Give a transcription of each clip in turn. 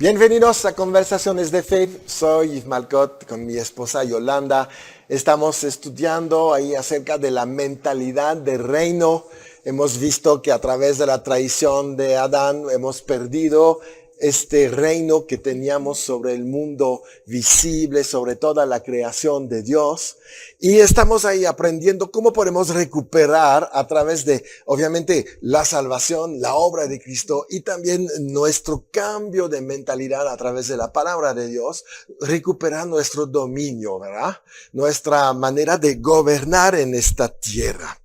Bienvenidos a Conversaciones de Fe. Soy Yves Malcott con mi esposa Yolanda. Estamos estudiando ahí acerca de la mentalidad de reino. Hemos visto que a través de la traición de Adán hemos perdido este reino que teníamos sobre el mundo visible, sobre toda la creación de Dios. Y estamos ahí aprendiendo cómo podemos recuperar a través de, obviamente, la salvación, la obra de Cristo y también nuestro cambio de mentalidad a través de la palabra de Dios, recuperar nuestro dominio, ¿verdad? Nuestra manera de gobernar en esta tierra.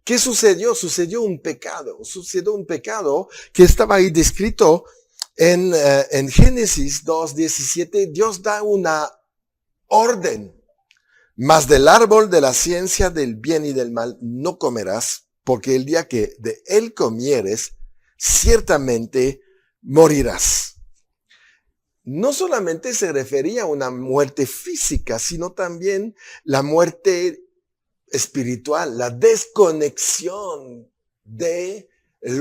¿Qué sucedió? Sucedió un pecado que estaba ahí descrito en Génesis 2:17. Dios da una orden. Mas del árbol de la ciencia del bien y del mal no comerás, porque el día que de él comieres, ciertamente morirás. No solamente se refería a una muerte física, sino también la muerte espiritual, la desconexión del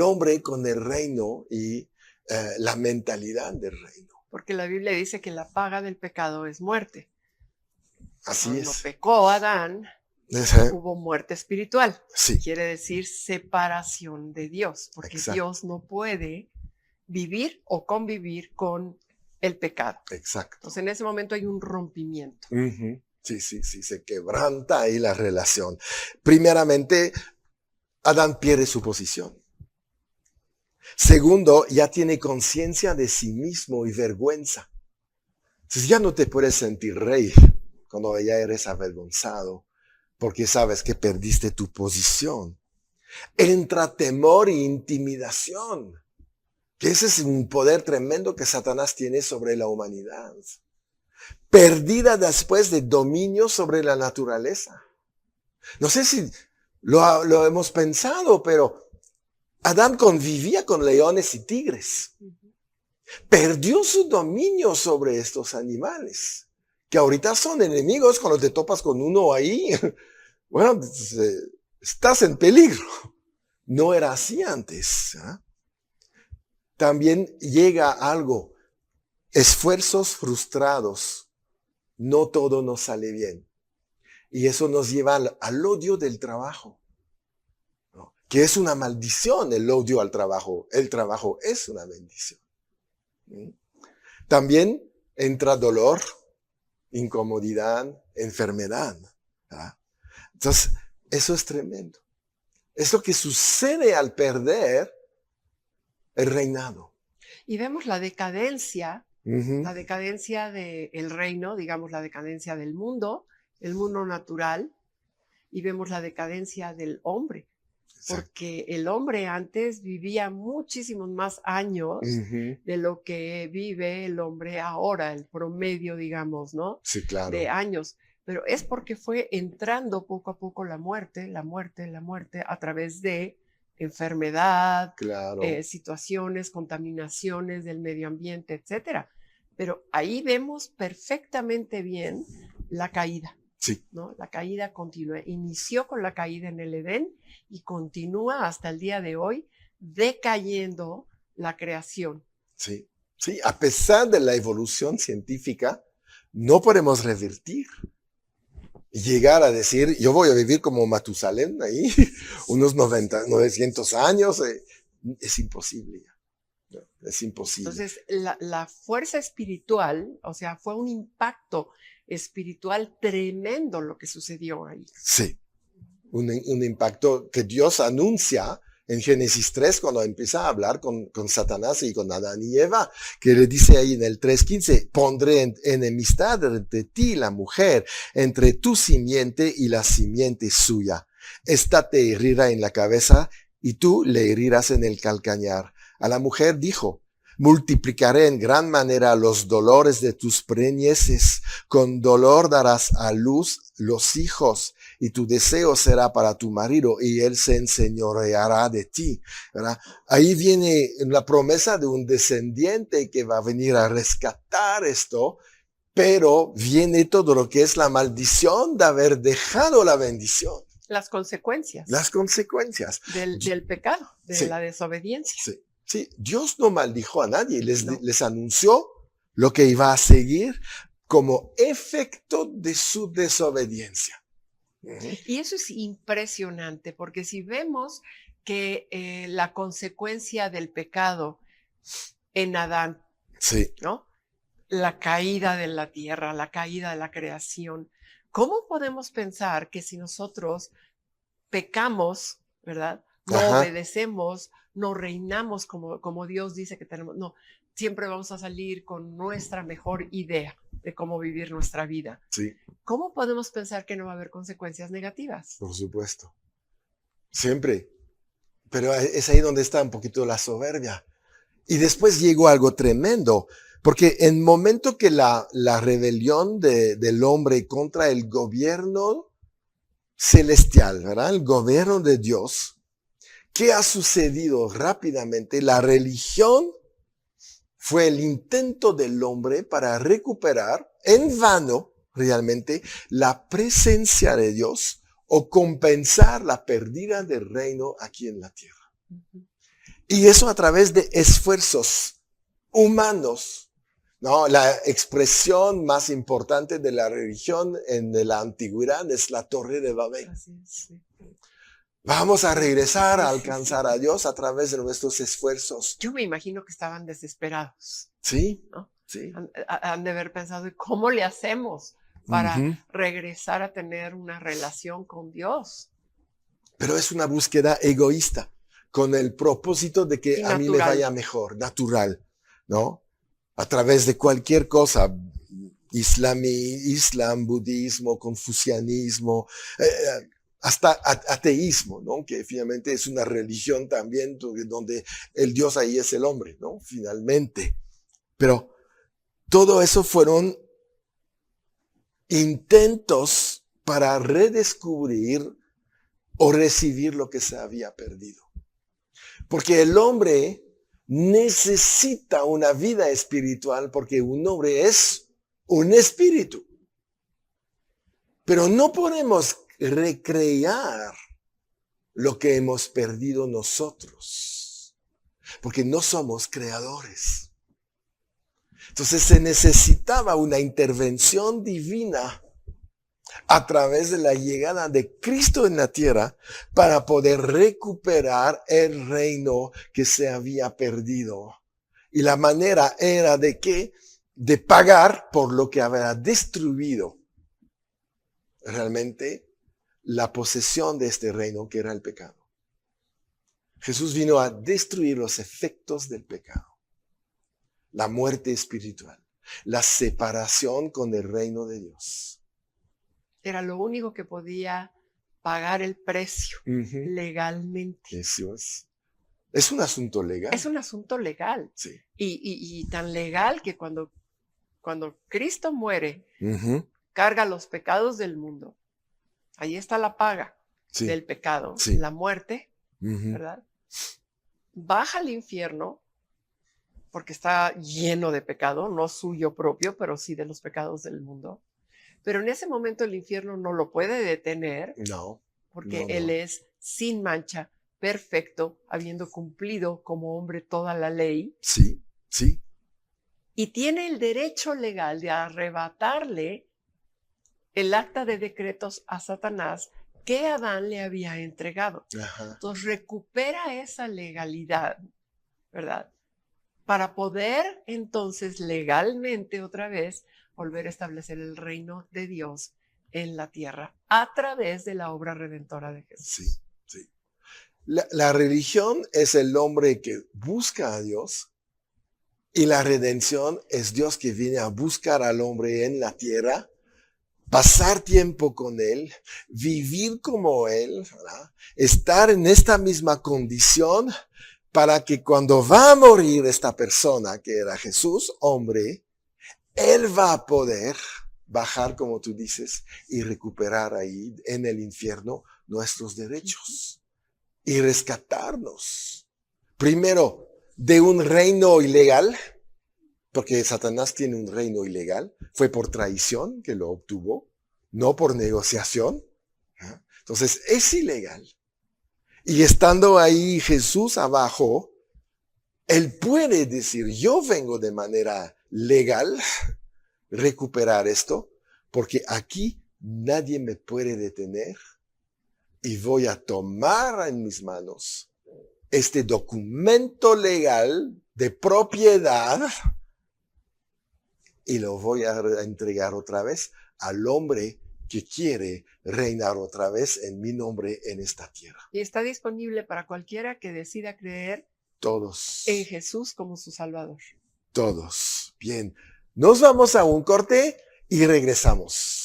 hombre con el reino y la mentalidad del reino. Porque la Biblia dice que la paga del pecado es muerte. Así Cuando es. pecó Adán, hubo muerte espiritual. Sí. Quiere decir separación de Dios, porque Exacto. Dios no puede vivir o convivir con el pecado. Exacto. Entonces en ese momento hay un rompimiento. Uh-huh. Sí, se quebranta ahí la relación. Primeramente, Adán pierde su posición. Segundo, ya tiene conciencia de sí mismo y vergüenza. Entonces ya no te puedes sentir rey cuando ya eres avergonzado, porque sabes que perdiste tu posición. Entra temor e intimidación, que ese es un poder tremendo que Satanás tiene sobre la humanidad. Perdida después de dominio sobre la naturaleza. No sé si lo hemos pensado, pero Adán convivía con leones y tigres. Perdió su dominio sobre estos animales, que ahorita son enemigos. Cuando te topas con uno ahí, bueno, estás en peligro. No era así antes. ¿Eh? También llega algo, esfuerzos frustrados. No todo nos sale bien. Y eso nos lleva al odio del trabajo, ¿no? Que es una maldición el odio al trabajo. El trabajo es una bendición. También entra dolor, incomodidad, enfermedad, ¿verdad? Entonces, eso es tremendo. Es lo que sucede al perder el reinado. Y vemos la decadencia, Uh-huh. la decadencia del reino, digamos la decadencia del mundo, el mundo natural, y vemos la decadencia del hombre. Porque el hombre antes vivía muchísimos más años Uh-huh. de lo que vive el hombre ahora, el promedio, digamos, ¿no? Sí, claro. De años. Pero es porque fue entrando poco a poco la muerte, a través de enfermedad, Claro. situaciones, contaminaciones del medio ambiente, etcétera. Pero ahí vemos perfectamente bien la caída. Sí. ¿No? La caída continúa. Inició con la caída en el Edén y continúa hasta el día de hoy decayendo la creación. Sí, sí, a pesar de la evolución científica, no podemos revertir. Llegar a decir, yo voy a vivir como Matusalén ahí, unos 900 años, es imposible ya. Es imposible. Entonces, la fuerza espiritual, o sea, fue un impacto espiritual tremendo lo que sucedió ahí. Sí, un impacto que Dios anuncia en Génesis 3 cuando empieza a hablar con Satanás y con Adán y Eva, que le dice ahí en el 3:15, pondré enemistad entre ti y la mujer, entre tu simiente y la simiente suya. Esta te herirá en la cabeza y tú le herirás en el calcañar. A la mujer dijo, multiplicaré en gran manera los dolores de tus preñeces, con dolor darás a luz los hijos, y tu deseo será para tu marido, y él se enseñoreará de ti, ¿verdad? Ahí viene la promesa de un descendiente que va a venir a rescatar esto, pero viene todo lo que es la maldición de haber dejado la bendición. Las consecuencias. Las consecuencias. Del pecado, de Sí. la desobediencia. Sí. Sí, Dios no maldijo a nadie, No. les anunció lo que iba a seguir como efecto de su desobediencia. Y eso es impresionante, porque si vemos que la consecuencia del pecado en Adán, Sí, ¿no? La caída de la tierra, la caída de la creación, ¿cómo podemos pensar que si nosotros pecamos, ¿verdad? No ajá, obedecemos, no reinamos como Dios dice que tenemos, no, siempre vamos a salir con nuestra mejor idea de cómo vivir nuestra vida. sí, ¿Cómo podemos pensar que no va a haber consecuencias negativas? por supuesto. Siempre. Pero es ahí donde está un poquito la soberbia. Y después llegó algo tremendo, porque en el momento que la rebelión del hombre contra el gobierno celestial, ¿verdad? El gobierno de Dios, ¿qué ha sucedido rápidamente? La religión fue el intento del hombre para recuperar en vano realmente la presencia de Dios o compensar la pérdida del reino aquí en la tierra. Ujú. Y eso a través de esfuerzos humanos. No, la expresión más importante de la religión en la antigüedad es la Torre de Babel. Así es, sí. Vamos a regresar a Sí, sí, alcanzar sí. a Dios a través de nuestros esfuerzos. Yo me imagino que estaban desesperados, ¿Sí? ¿no? Sí. Han de haber pensado, ¿y cómo le hacemos para Ujú. regresar a tener una relación con Dios? Pero es una búsqueda egoísta, con el propósito de que Y a mí me natural. vaya mejor, natural, ¿no? A través de cualquier cosa, islam, budismo, confucianismo, hasta ateísmo, ¿no? Que finalmente es una religión también donde el Dios ahí es el hombre, ¿no? Finalmente. Pero todo eso fueron intentos para redescubrir o recibir lo que se había perdido. Porque el hombre necesita una vida espiritual porque un hombre es un espíritu. Pero no podemos recrear lo que hemos perdido nosotros, porque no somos creadores. Entonces se necesitaba una intervención divina a través de la llegada de Cristo en la tierra para poder recuperar el reino que se había perdido. Y la manera era de qué? De pagar por lo que había destruido realmente la posesión de este reino que era el pecado. Jesús vino a destruir los efectos del pecado, la muerte espiritual, la separación con el reino de Dios. Era lo único que podía pagar el precio Ujú. legalmente. Eso es un asunto legal. Es un asunto legal. Sí. Y tan legal que cuando Cristo muere, Ujú. carga los pecados del mundo. Ahí está la paga Sí. del pecado, Sí. la muerte, Ujú. ¿verdad? Baja al infierno porque está lleno de pecado, no suyo propio, pero sí de los pecados del mundo. Pero en ese momento el infierno no lo puede detener No. porque No. Él es sin mancha, perfecto, habiendo cumplido como hombre toda la ley, Sí. Sí. y tiene el derecho legal de arrebatarle el acta de decretos a Satanás que Adán le había entregado. Ajá. Entonces recupera esa legalidad, ¿verdad? Para poder entonces legalmente otra vez volver a establecer el reino de Dios en la tierra a través de la obra redentora de Jesús. Sí. Sí. La religión es el hombre que busca a Dios y la redención es Dios que viene a buscar al hombre en la tierra, pasar tiempo con él, vivir como él, ¿verdad? Estar en esta misma condición para que cuando va a morir esta persona que era Jesús, hombre, él va a poder bajar, como tú dices, y recuperar ahí en el infierno nuestros derechos y rescatarnos. Primero, de un reino ilegal, porque Satanás tiene un reino ilegal, fue por traición que lo obtuvo, no por negociación. Entonces es ilegal. Y estando ahí Jesús abajo, Él puede decir, yo vengo de manera legal recuperar esto, porque aquí nadie me puede detener y voy a tomar en mis manos este documento legal de propiedad y lo voy a entregar otra vez al hombre que quiere reinar otra vez en mi nombre en esta tierra. Y está disponible para cualquiera que decida creer Todos. en Jesús como su Salvador. Todos. Bien. Nos vamos a un corte y regresamos.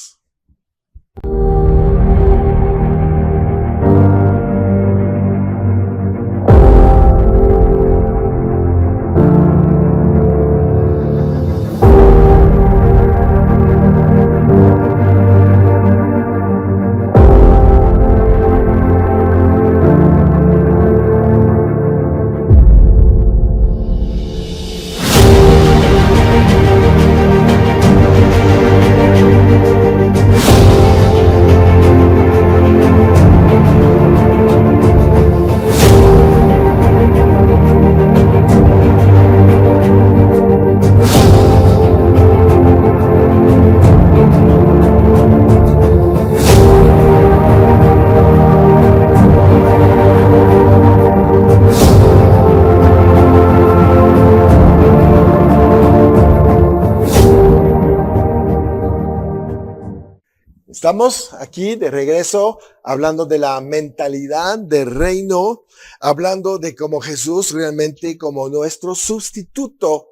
Estamos aquí de regreso hablando de la mentalidad del reino, hablando de cómo Jesús realmente como nuestro sustituto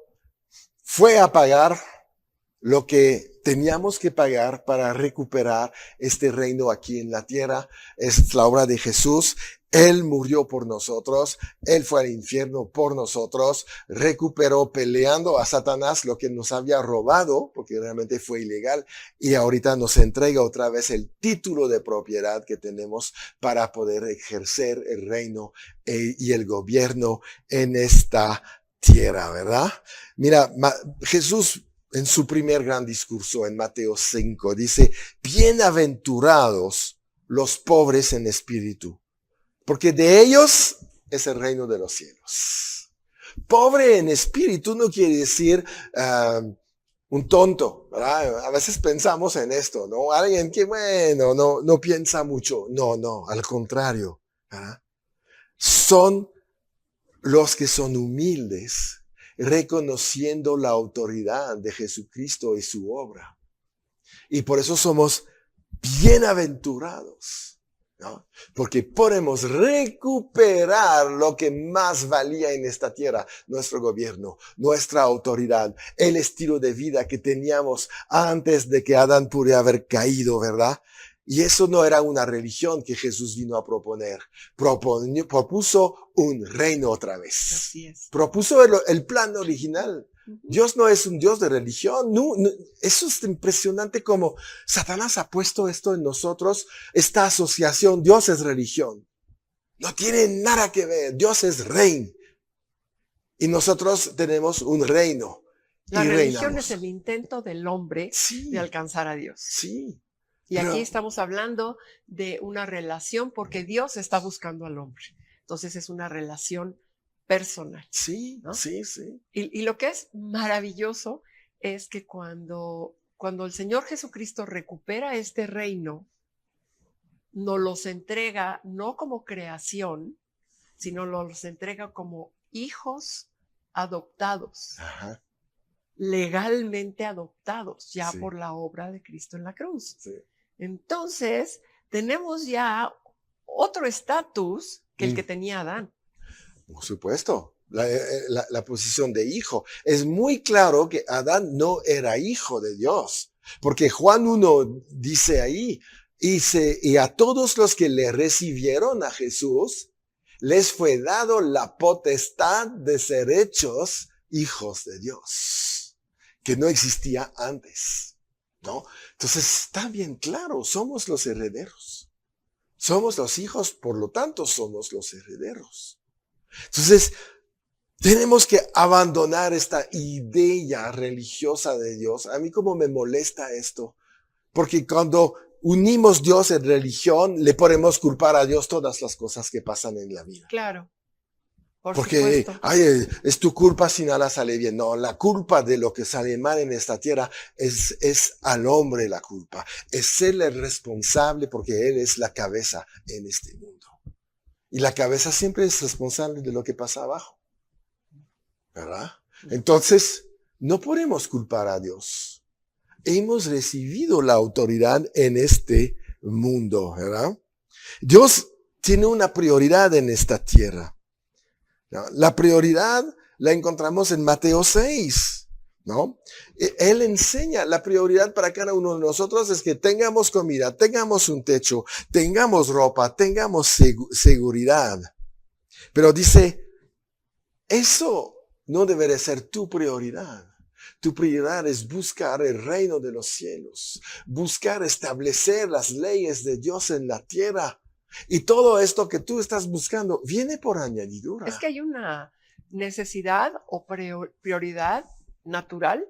fue a pagar lo que teníamos que pagar para recuperar este reino aquí en la tierra. Es la obra de Jesús. Él murió por nosotros, Él fue al infierno por nosotros, recuperó peleando a Satanás lo que nos había robado, porque realmente fue ilegal, y ahorita nos entrega otra vez el título de propiedad que tenemos para poder ejercer el reino y el gobierno en esta tierra, ¿verdad? Mira, Jesús en su primer gran discurso en Mateo 5 dice, bienaventurados los pobres en espíritu, porque de ellos es el reino de los cielos. Pobre en espíritu no quiere decir un tonto, ¿verdad? A veces pensamos en esto, ¿no? Alguien que, bueno, no piensa mucho. No, al contrario, ¿verdad? Son los que son humildes, reconociendo la autoridad de Jesucristo y su obra. Y por eso somos bienaventurados, ¿no? Porque podemos recuperar lo que más valía en esta tierra, nuestro gobierno, nuestra autoridad, el estilo de vida que teníamos antes de que Adán pudiera haber caído, ¿verdad? Y eso no era una religión que Jesús vino a proponer. Propuso un reino otra vez. Así es. Propuso el plan original. Dios no es un Dios de religión. No, eso es impresionante como Satanás ha puesto esto en nosotros, esta asociación. Dios es religión. No tiene nada que ver. Dios es rey. Y nosotros tenemos un reino. La y religión reinamos. es el intento del hombre de alcanzar a Dios. Sí. Y aquí estamos hablando de una relación porque Dios está buscando al hombre. Entonces es una relación personal. Sí, ¿no? sí. Y lo que es maravilloso es que cuando el Señor Jesucristo recupera este reino, nos los entrega no como creación, sino los entrega como hijos adoptados. Ajá. Legalmente adoptados ya Sí. por la obra de Cristo en la cruz. Sí. Entonces, tenemos ya otro estatus que el que tenía Adán. Por supuesto, la posición de hijo. Es muy claro que Adán no era hijo de Dios, porque Juan 1 dice ahí, y a todos los que le recibieron a Jesús, les fue dado la potestad de ser hechos hijos de Dios, que no existía antes, ¿no? Entonces está bien claro, somos los herederos. Somos los hijos, por lo tanto somos los herederos. Entonces, tenemos que abandonar esta idea religiosa de Dios. A mí como me molesta esto, porque cuando unimos Dios en religión, le podemos culpar a Dios todas las cosas que pasan en la vida. Claro. Por Porque, supuesto. ay, es tu culpa si nada sale bien. No, la culpa de lo que sale mal en esta tierra es al hombre la culpa. Es él el responsable porque él es la cabeza en este mundo. Y la cabeza siempre es responsable de lo que pasa abajo. ¿Verdad? Entonces, no podemos culpar a Dios. Hemos recibido la autoridad en este mundo, ¿verdad? Dios tiene una prioridad en esta tierra. ¿No? La prioridad la encontramos en Mateo 6, ¿no? Él enseña la prioridad para cada uno de nosotros es que tengamos comida, tengamos un techo, tengamos ropa, tengamos seguridad. Pero dice, eso no debería ser tu prioridad. Tu prioridad es buscar el reino de los cielos, buscar establecer las leyes de Dios en la tierra. Y todo esto que tú estás buscando viene por añadidura. Es que hay una necesidad o prioridad natural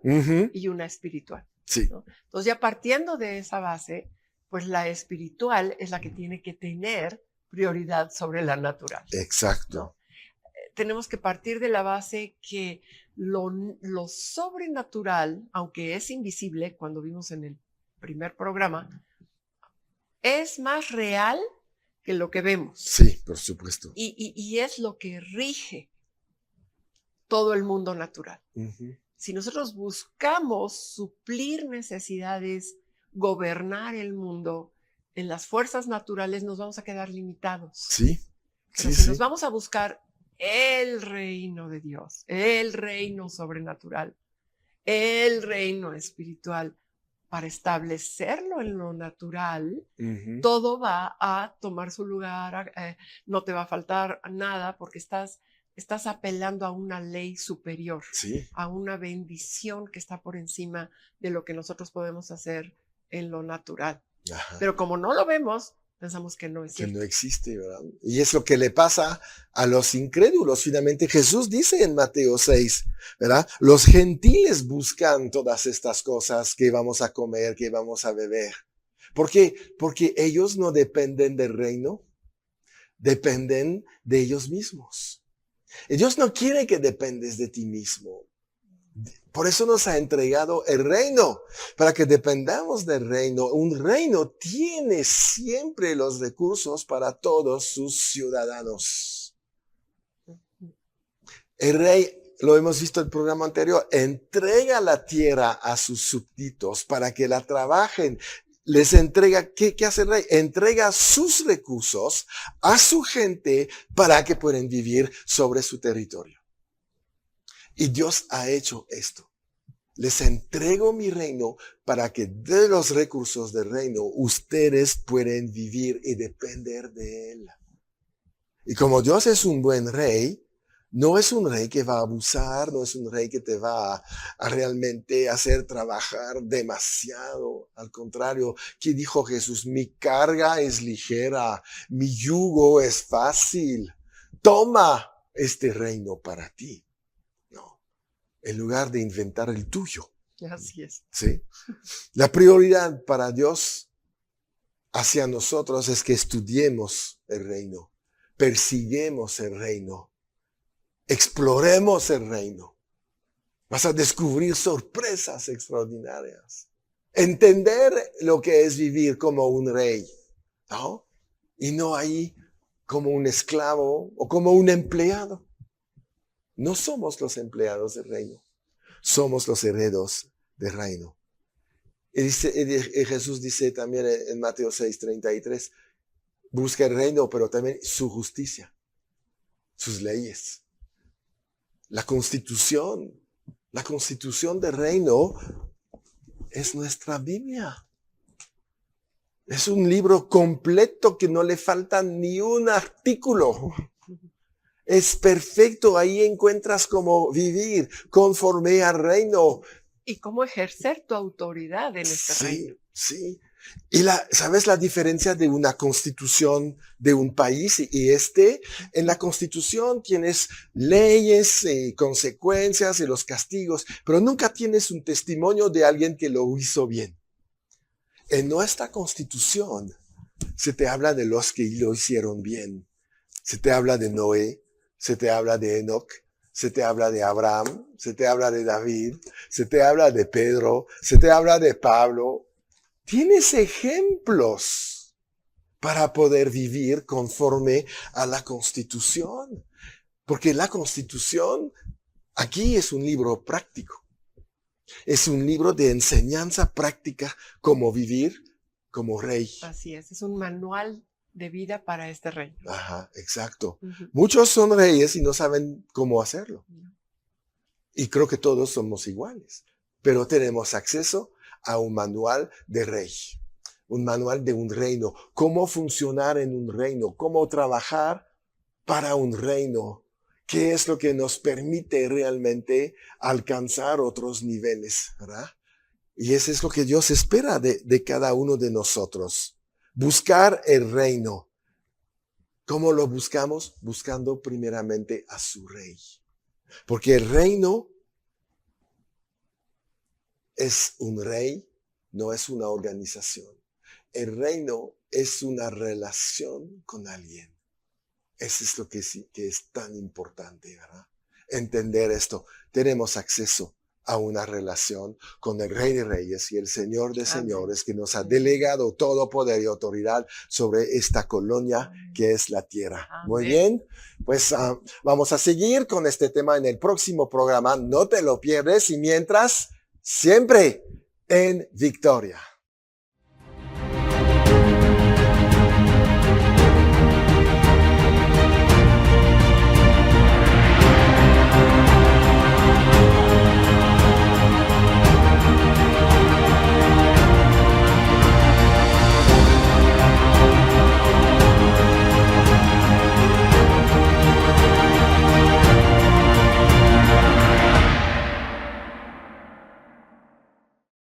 y una espiritual. Sí. ¿No? Entonces, ya partiendo de esa base, pues la espiritual es la que tiene que tener prioridad sobre la natural. Exacto. ¿No? Tenemos que partir de la base que lo sobrenatural, aunque es invisible, cuando vimos en el primer programa, es más real que lo que vemos. Sí, por supuesto. Y es lo que rige todo el mundo natural. Si nosotros buscamos suplir necesidades, gobernar el mundo en las fuerzas naturales, nos vamos a quedar limitados. Sí. Pero si nos vamos a buscar el reino de Dios, el reino sobrenatural, el reino espiritual, para establecerlo en lo natural, todo va a tomar su lugar, no te va a faltar nada porque estás apelando a una ley superior, a una bendición que está por encima de lo que nosotros podemos hacer en lo natural. Ajá. Pero como no lo vemos, pensamos que no es cierto. Que no existe, ¿verdad? Y es lo que le pasa a los incrédulos. Finalmente Jesús dice en Mateo 6, ¿verdad? Los gentiles buscan todas estas cosas que vamos a comer, que vamos a beber. ¿Por qué? Porque ellos no dependen del reino, dependen de ellos mismos. Y Dios no quiere que dependes de ti mismo. Por eso nos ha entregado el reino, para que dependamos del reino. Un reino tiene siempre los recursos para todos sus ciudadanos. El rey, lo hemos visto en el programa anterior, entrega la tierra a sus súbditos para que la trabajen. Les entrega, ¿qué hace el rey? Entrega sus recursos a su gente para que puedan vivir sobre su territorio. Y Dios ha hecho esto. Les entrego mi reino para que de los recursos del reino ustedes pueden vivir y depender de él. Y como Dios es un buen rey, no es un rey que va a abusar, no es un rey que te va a realmente hacer trabajar demasiado. Al contrario, ¿qué dijo Jesús? Mi carga es ligera, mi yugo es fácil. Toma este reino para ti. En lugar de inventar el tuyo. Así es. ¿Sí? La prioridad para Dios hacia nosotros es que estudiemos el reino, persiguemos el reino, exploremos el reino. Vas a descubrir sorpresas extraordinarias. Entender lo que es vivir como un rey, ¿no? Y no ahí como un esclavo o como un empleado. No somos los empleados del reino, somos los herederos del reino. Y Jesús dice también en Mateo 6:33, busca el reino, pero también su justicia, sus leyes. La constitución del reino es nuestra Biblia. Es un libro completo que no le falta ni un artículo. Es perfecto, ahí encuentras cómo vivir conforme al reino. Y cómo ejercer tu autoridad en este reino. Sí. Y ¿sabes la diferencia de una constitución de un país y en la constitución tienes leyes y consecuencias y los castigos, pero nunca tienes un testimonio de alguien que lo hizo bien. En nuestra constitución se te habla de los que lo hicieron bien. Se te habla de Noé, Se te habla de Enoc, se te habla de Abraham, se te habla de David, se te habla de Pedro, se te habla de Pablo. Tienes ejemplos para poder vivir conforme a la Constitución. Porque la Constitución aquí es un libro práctico. Es un libro de enseñanza práctica cómo vivir como rey. Así es un manual de vida para este reino. Ajá, exacto. Ujú. Muchos son reyes y no saben cómo hacerlo. Y creo que todos somos iguales. Pero tenemos acceso a un manual de rey. Un manual de un reino. Cómo funcionar en un reino. Cómo trabajar para un reino. ¿Qué es lo que nos permite realmente alcanzar otros niveles? ¿Verdad? Y eso es lo que Dios espera de cada uno de nosotros. Buscar el reino. ¿Cómo lo buscamos? Buscando primeramente a su rey. Porque el reino es un rey, no es una organización. El reino es una relación con alguien. Eso es lo que es tan importante, ¿verdad? Entender esto. Tenemos acceso a una relación con el Rey de Reyes y el Señor de Señores, que nos ha delegado todo poder y autoridad sobre esta colonia que es la tierra. Muy bien, pues vamos a seguir con este tema en el próximo programa. No te lo pierdes y mientras, siempre en victoria.